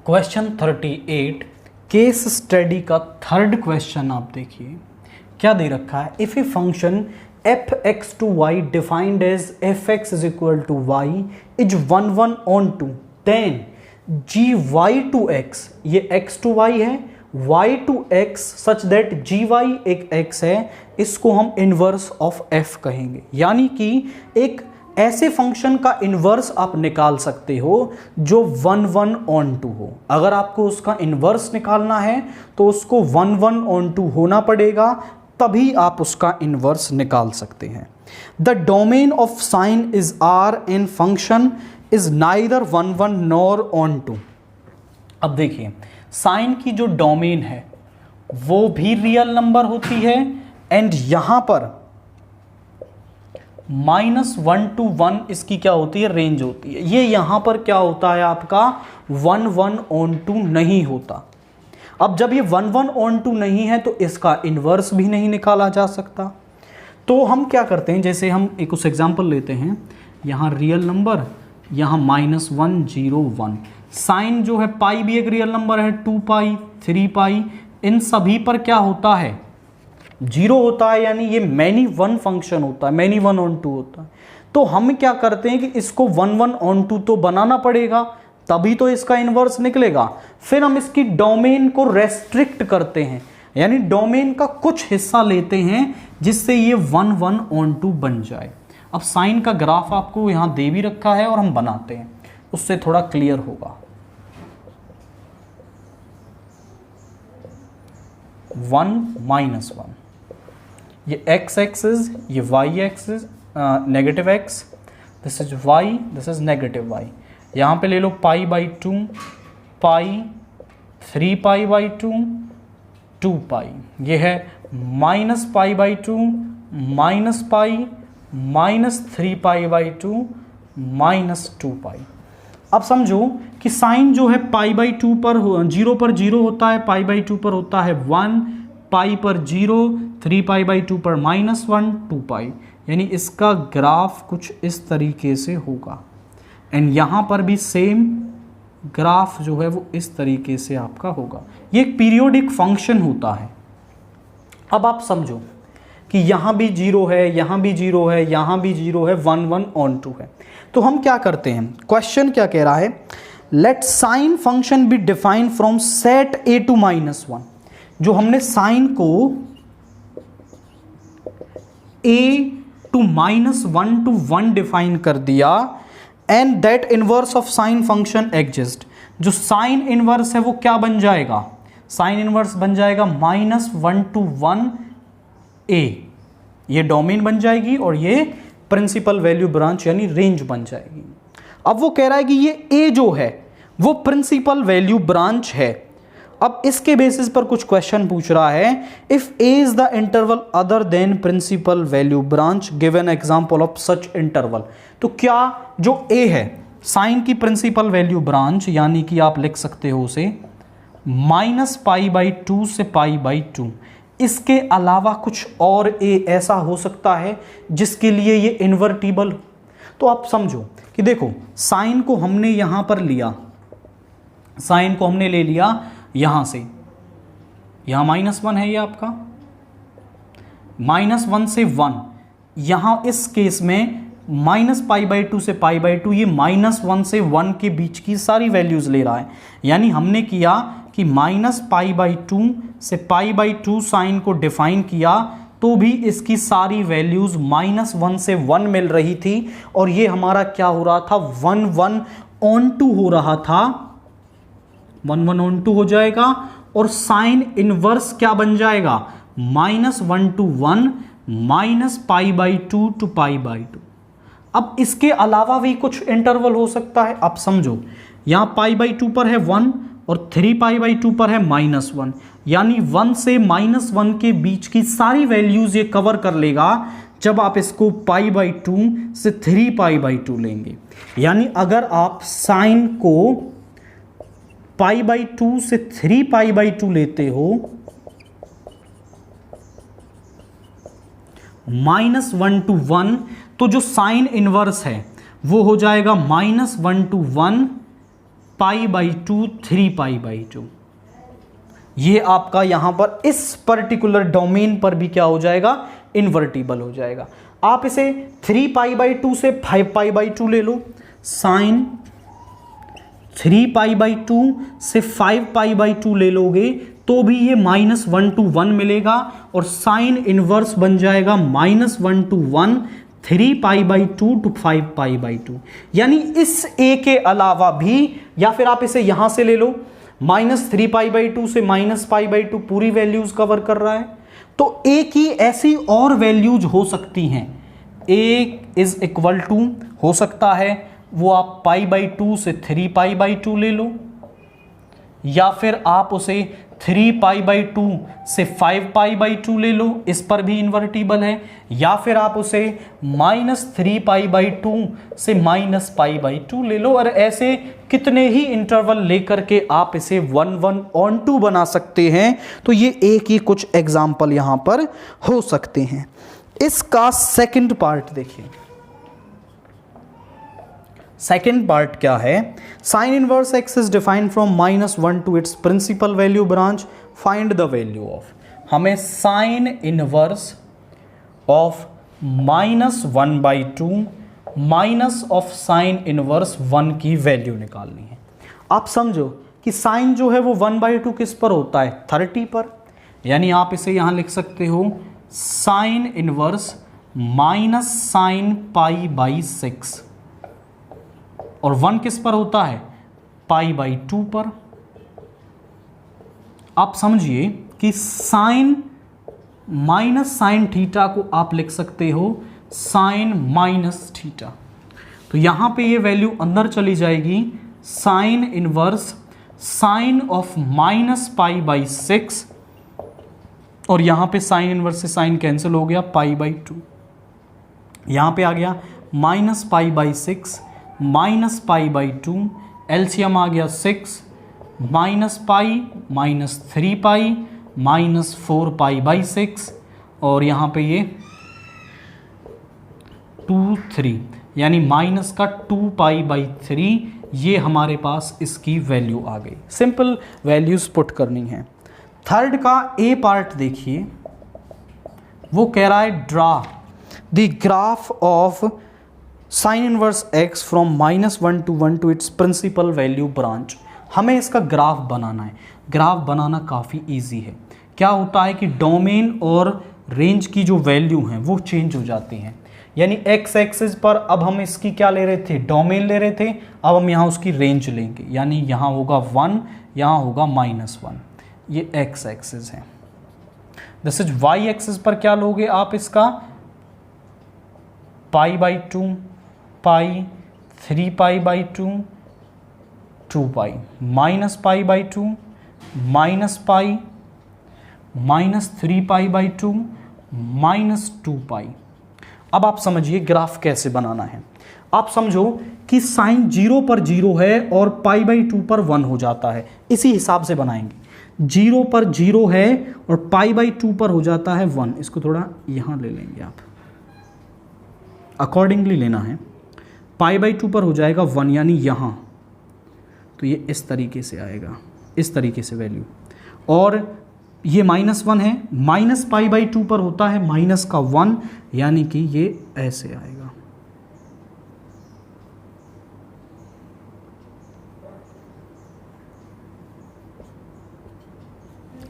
Question 38 case study का third question आप देखिए क्या दे रखा है। If a function f x to y defined as f x is equal to y is 1 onto then g y to x, ये x to y है, y to x such that g y एक x है, इसको हम inverse of F कहेंगे। यानी कि एक ऐसे फंक्शन का इनवर्स आप निकाल सकते हो जो 1 ऑन टू हो। अगर आपको उसका इनवर्स निकालना है तो उसको 1 ऑन टू होना पड़ेगा, तभी आप उसका इनवर्स निकाल सकते हैं। The domain of sine is R and function is neither 1 nor onto. अब देखिए साइन की जो डोमेन है वो भी रियल नंबर होती है एंड यहां पर -1 to 1 इसकी क्या होती है, रेंज होती है। ये यहां पर क्या होता है आपका 1 ऑन टू नहीं होता। अब जब ये 1 ऑन टू नहीं है तो इसका इनवर्स भी नहीं निकाला जा सकता। तो हम क्या करते हैं, जैसे हम एक उस एग्जांपल लेते हैं, यहां रियल नंबर, यहां -1 0 1, साइन जो है पाई भी एक रियल नंबर है, 2 पाई 3 पाई, इन सभी पर क्या होता है 0 होता है, यानी ये मैनी वन फंक्शन होता है, मैनी 1 ऑन टू होता है। तो हम क्या करते हैं कि इसको 1 ऑन टू तो बनाना पड़ेगा, तभी तो इसका इनवर्स निकलेगा। फिर हम इसकी डोमेन को रेस्ट्रिक्ट करते हैं, यानी डोमेन का कुछ हिस्सा लेते हैं जिससे ये 1 ऑन टू बन जाए। अब साइन का ग्राफ आपको यहां दे भी रखा है और हम बनाते हैं, उससे थोड़ा क्लियर होगा। 1 -1, ये x एक्सिस, ये y axis, negative x, this is y, this is negative y। यहाँ पे ले लो π/2, पाई 3 π/2, 2 पाई, ये है -π/2 -π -3 π/2 -2 पाई। अब समझो कि साइन जो है π/2 पर 0 पर 0 होता है, π/2 पर होता है 1, पाई पर 0, 3 π/2 पर -1, 2 पाई, यानी इसका ग्राफ कुछ इस तरीके से होगा। एंड यहाँ पर भी सेम ग्राफ जो है वो इस तरीके से आपका होगा। ये एक पीरियोडिक फंक्शन होता है। अब आप समझो कि यहाँ भी 0 है, यहाँ भी 0 है, यहाँ भी 0 है, 1 ऑन टू है। तो हम क्या करते हैं, क्वेश्चन क्या कह रहा है, late sine function be defined from set a to -1। जो हमने साइन को a to -1 to 1 डिफाइन कर दिया, and that inverse of sine function exist. जो साइन इनवर्स है वो क्या बन जाएगा, साइन इनवर्स बन जाएगा -1 to 1 a, ये डोमेन बन जाएगी और ये प्रिंसिपल वैल्यू ब्रांच यानी रेंज बन जाएगी। अब वो कह रहा है कि ये a जो है वो प्रिंसिपल वैल्यू ब्रांच है। अब इसके बेसिस पर कुछ क्वेश्चन पूछ रहा है, if a is the interval other than principal value branch given example of such interval. तो क्या जो a है साइन की प्रिंसिपल वैल्यू ब्रांच, यानी कि आप लिख सकते हो उसे -π/2 से π/2, इसके अलावा कुछ और a ऐसा हो सकता है जिसके लिए ये इन्वर्टिबल। तो आप समझो कि देखो साइन को हमने यहां पर लिया, साइन को हमने ले लिया यहां से, यहां -1 है ये आपका, -1 से 1, यहां इस केस में -π/2 से π/2, ये -1 से 1 के बीच की सारी वैल्यूज ले रहा है। यानी हमने किया कि -π/2 से π/2 साइन को डिफाइन किया तो भी इसकी सारी वैल्यूज -1 से 1 मिल रही थी, और ये हमारा क्या हो रहा था 1 ऑन टू हो रहा था, 1 ऑन टू हो जाएगा, और साइन इनवर्स क्या बन जाएगा -1 to 1 -π/2 to π/2। अब इसके अलावा भी कुछ इंटरवल हो सकता है। आप समझो यहां π/2 पर है 1 और 3 π/2 पर है -1, यानी 1 से -1 के बीच की सारी वैल्यूज ये कवर कर लेगा जब आप इसको π/2 से 3 π/2 लेंगे। यानी अगर आप साइन को π/2 से 3 π/2 लेते हो, -1 to 1, तो जो साइन इनवर्स है वो हो जाएगा -1 to 1 pi by to 3 pi by to. ये आपका यहां पर इस पर्टिकुलर डोमेन पर भी क्या हो जाएगा, इन्वर्टिबल हो जाएगा। आप इसे 3 पाई बाई टू से 5 पाई बाई टू ले लो, साइन 3 पाई बाई टू से 5 पाई बाई टू ले लोगे तो भी ये -1 to 1 मिलेगा और साइन इनवर्स बन जाएगा -1 to 1 3 pi by two to 5 pi by two. यानी इस a के अलावा भी, या फिर आप इसे यहां से ले लो, -3 पाई बाई टू से -पाई बाई टू पूरी वैल्यूज कवर कर रहा है। तो a की ऐसी और वैल्यूज हो सकती हैं। a इज इक्वल टू हो सकता है वो आप पाई बाई टू से 3 पाई बाई टू ले लो, या फिर आप उसे 3 पाई बाई टू से 5 पाई बाई टू ले लो, इस पर भी इन्वर्टिबल है, या फिर आप उसे -3 पाई बाई टू से -पाई बाई टू ले लो। और ऐसे कितने ही इंटरवल लेकर के आप इसे 1 1 ऑन 2 बना सकते हैं। तो ये एक ही कुछ एग्जाम्पल यहां पर हो सकते हैं। इसका सेकंड पार्ट देखिए। सेकेंड पार्ट क्या है, sine inverse x is defined from -1 to its principal value branch, find the value of. हमें sine inverse of -1/2 minus of sine inverse 1 की वैल्यू निकालनी है। आप समझो कि साइन जो है वो 1/2 किस पर होता है, 30 पर। यानी आप इसे यहां लिख सकते हो sine inverse minus sine pi by 6, और 1 किस पर होता है, पाई बाई 2 पर। आप समझिए कि साइन माइनस साइन थीटा को आप लिख सकते हो साइन माइनस थीटा। तो यहां पे ये वैल्यू अंदर चली जाएगी, sine inverse sine of -pi by 6, और यहां पे साइन इनवर्स से साइन कैंसिल हो गया, पाई बाई 2। यहां पे आ गया -pi by 6 -pi by 2, LCM आ गया 6 -पाई -3 पाई -4 पाई बाई 6, और यहाँ पे ये 2 3, यानी माइनस का 2 पाई बाई 3, ये हमारे पास इसकी वैल्यू आ गई। सिंपल वैल्यूज पुट करनी है। थर्ड का ए पार्ट देखिए, वो कह रहा है draw the graph of sine inverse x from -1 to 1 to its principal value branch. हमें इसका ग्राफ बनाना है। ग्राफ बनाना काफ़ी इजी है। क्या होता है कि डोमेन और रेंज की जो वैल्यू हैं वो चेंज हो जाती हैं। यानी एक्स एक्सिस पर अब हम इसकी क्या ले रहे थे, डोमेन ले रहे थे, अब हम यहाँ उसकी रेंज लेंगे। यानी यहाँ होगा 1, यहाँ होगा -1, ये एक्स एक्सिस है। दिस इज वाई एक्सिस पर क्या लोगे आप, इसका पाई by 2, pi 3 pi by 2, 2 pi -pi by 2, -pi -3 pi by 2, -2 पाई। अब आप समझिए ग्राफ कैसे बनाना है। आप समझो कि साइन 0 पर 0 है और पाई बाई 2 पर 1 हो जाता है। इसी हिसाब से बनाएंगे। 0 पर 0 है और पाई बाई 2 पर हो जाता है 1। इसको थोड़ा यहाँ ले लेंगे आप, अकॉर्डिंगली लेना है। पाई बाई 2 पर हो जाएगा 1, यानी यहाँ, तो ये इस तरीके से आएगा, इस तरीके से वैल्यू। और ये -1 है, -पाई बाई 2 पर होता है माइनस का 1, यानी कि ये ऐसे आएगा।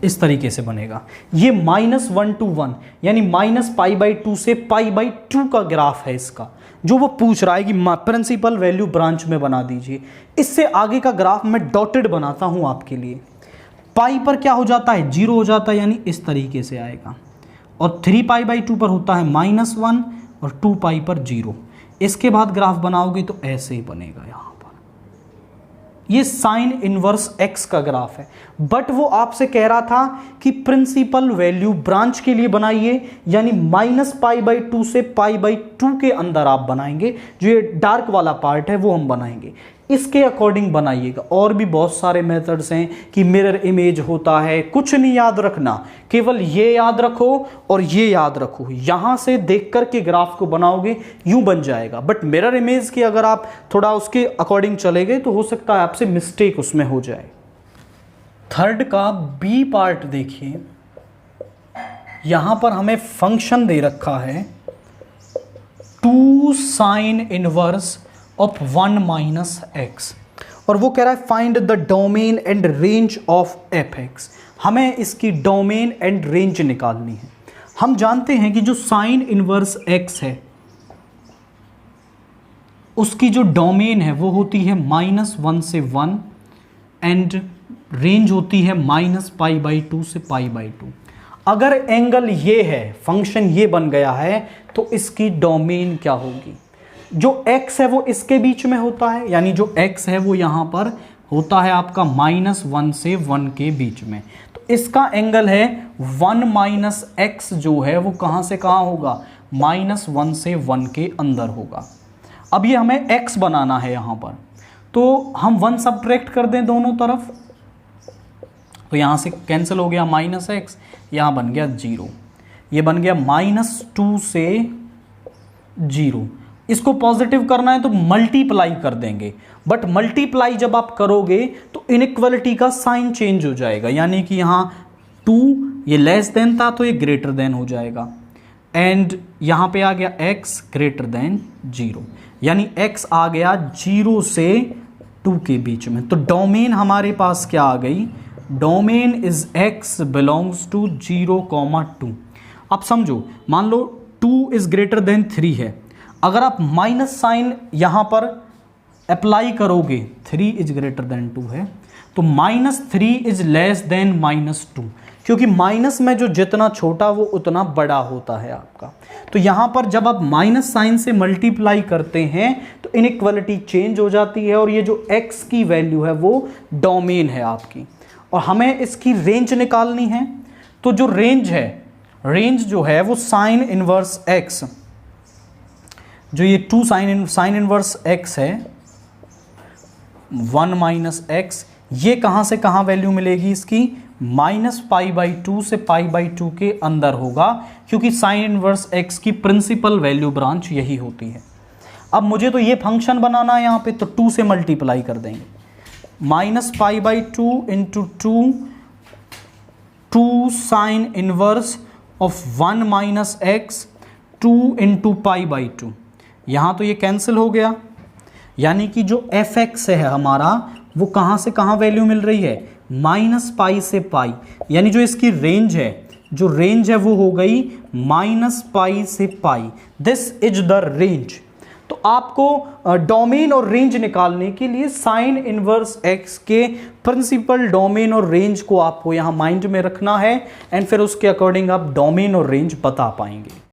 इस तरीके से बनेगा। ये -1 to 1 यानी -पाई बाई 2 से पाई बाई 2 का ग्राफ है इसका, जो वो पूछ रहा है कि प्रिंसिपल वैल्यू ब्रांच में बना दीजिए। इससे आगे का ग्राफ मैं डॉटेड बनाता हूं आपके लिए। पाई पर क्या हो जाता है, 0 हो जाता है, यानी इस तरीके से आएगा। और 3 पाई बाई 2 पर होता है -1 और 2 पाई पर 0। इसके बाद ग्राफ बनाओगे तो ऐसे ही बनेगा। यहाँ पर ये साइन इनवर्स एक्स का ग्राफ है। बट वो आपसे कह रहा था कि प्रिंसिपल वैल्यू ब्रांच के लिए बनाइए, यानी -पाई बाई 2 से पाई बाई 2 के अंदर आप बनाएंगे। जो ये डार्क वाला पार्ट है वो हम बनाएंगे। इसके अकॉर्डिंग बनाइएगा। और भी बहुत सारे मेथड्स हैं कि मिरर इमेज होता है, कुछ नहीं याद रखना, केवल ये याद रखो और ये याद रखो, यहां से देख करके ग्राफ को बनाओगे यूं बन जाएगा। बट मिरर इमेज की अगर आप थोड़ा उसके अकॉर्डिंग चले गए तो हो सकता है आपसे मिस्टेक उसमें हो जाए। थर्ड का बी पार्ट देखिए, यहां पर हमें फंक्शन दे रखा है 2 sine inverse of 1 minus x, और वो कह रहा है find the domain and range of F x. हमें इसकी डोमेन एंड रेंज निकालनी है। हम जानते हैं कि जो साइन इनवर्स एक्स है उसकी जो डोमेन है वो होती है -1 से 1 एंड रेंज होती है -π/2 से π/2। अगर एंगल ये है, फंक्शन ये बन गया है, तो इसकी डोमेन क्या होगी? जो x है वो इसके बीच में होता है, यानी जो x है वो यहाँ पर होता है आपका -1 से 1 के बीच में, तो इसका एंगल है 1 - x जो है वो कहाँ से कहाँ होगा? -1 से 1 के अंदर होगा। अब ये हमें x बनाना है यहाँ पर, तो हम 1 सब्ट्रैक्ट कर दें दोनों तरफ, तो यहाँ से कैंसिल हो गया -x, यहाँ बन गया 0, ये बन गया -2 से 0। इसको पॉजिटिव करना है तो मल्टीप्लाई कर देंगे, बट मल्टीप्लाई जब आप करोगे तो इनइक्वालिटी का साइन चेंज हो जाएगा, यानी कि यहाँ 2 ये लेस देन था तो ये ग्रेटर देन हो जाएगा, एंड यहाँ पे आ गया x ग्रेटर देन 0, यानी x आ गया 0 से 2 के बीच में। तो डोमेन हमारे पास क्या आ गई? Domain is x belongs to 0,2। अब समझो, मान लो 2 इज ग्रेटर देन 3 है, अगर आप माइनस साइन यहां पर अप्लाई करोगे, 3 इज ग्रेटर देन 2 है, तो -3 इज लेस देन -2, क्योंकि माइनस में जो जितना छोटा वो उतना बड़ा होता है आपका। तो यहां पर जब आप माइनस साइन से मल्टीप्लाई करते हैं तो इनइक्वालिटी चेंज हो जाती है, और ये जो x की वैल्यू है वो डोमेन है आपकी, और हमें इसकी रेंज निकालनी है। तो जो रेंज है, रेंज जो है वो साइन इनवर्स x, जो ये 2 साइन इनवर्स x है 1 माइनस x, ये कहाँ से कहाँ वैल्यू मिलेगी इसकी? -π/2 से π/2 के अंदर होगा, क्योंकि साइन इनवर्स x की प्रिंसिपल वैल्यू ब्रांच यही होती है। अब मुझे तो ये फंक्शन बनाना है यहाँ पे, तो 2 से मल्टीप्लाई कर देंगे, -π/2 into 2 sine inverse of 1 minus x 2 into π/2, यहाँ तो ये कैंसिल हो गया, यानी कि जो fx है हमारा वो कहाँ से कहाँ वैल्यू मिल रही है? -π से π, यानी जो इसकी रेंज है, जो रेंज है वो हो गई -π से π। This is the range. तो आपको डोमेन और रेंज निकालने के लिए साइन इनवर्स x के प्रिंसिपल डोमेन और रेंज को आपको यहाँ माइंड में रखना है, एंड फिर उसके अकॉर्डिंग आप डोमेन और रेंज बता पाएंगे।